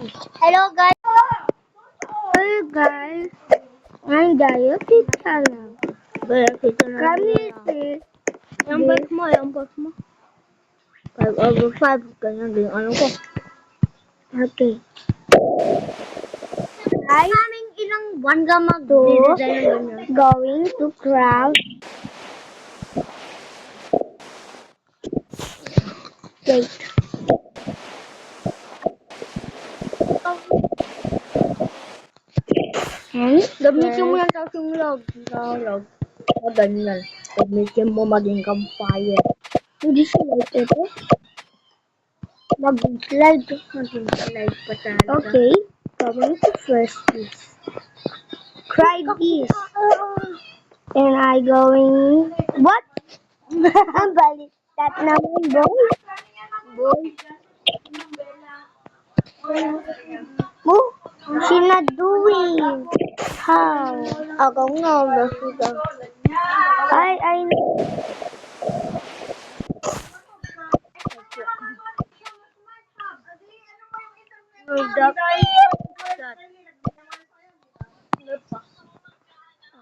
Hello guys. Hello guys. I'm Dayo Kita lang. Kami si... Yung bike mo. 5/5. Ganyan din. Ano ko? Okay. Ay, kaming ilang buwan ka mag-design ng ganyan. Going to craft. Wait. And Gamitin mo yan tapos yung log. Ganyan. Gamitin mo maging campfire. hindi siya like ito. Mag-slide. Maging slide pa talaga. Okay. Going to first is cry this. And I going... What? Ang balik. That naman, boy. Oh, she not doing. How? Ako nga. Basta. I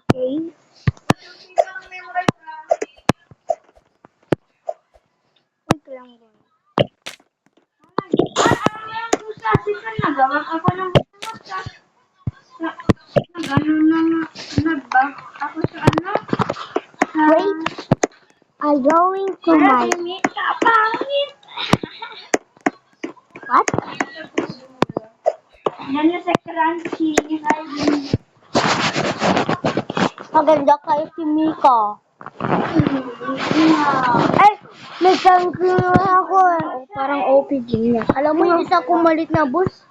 okay. Wait lang, boy. Wait. I'm going to my... What? Maganda kayo si Mika. Ay, may kangkino ako eh. Parang OPG niya. Alam mo yung isa kong maliit na bus?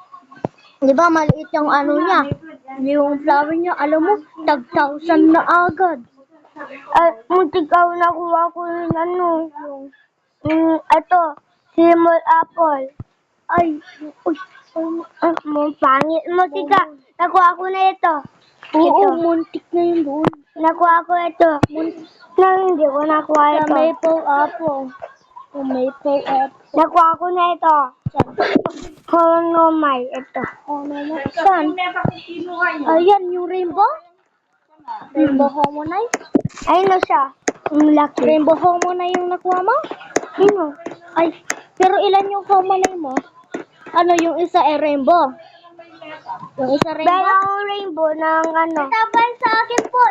Di ba maliit yung ano niya? Yung flower niya, alam mo, tag 1,000 na agad. Ay, muntik ako nakuha ko yung ano. Ito, simol apple. Ay, uy, Pangit mo, tika. Nakuha ko na ito. oo, Ito. muntik na yun doon. Nakuha ko ito. Hindi ko nakuha Sa ito. maple apple. Sa maple apple. Nakuha ko na ito. Honomay, ito. Oh, no, saan? Ayan, yung rainbow? Rainbow Homonite? Ayun na siya. Ang laki. Rainbow Homonite yung nakuha mo? Sino? Ay, pero ilan yung Homonite mo? Ano, yung isa rainbow? Yung isa rainbow? Pero ang rainbow ng ano. Tabay sa akin po.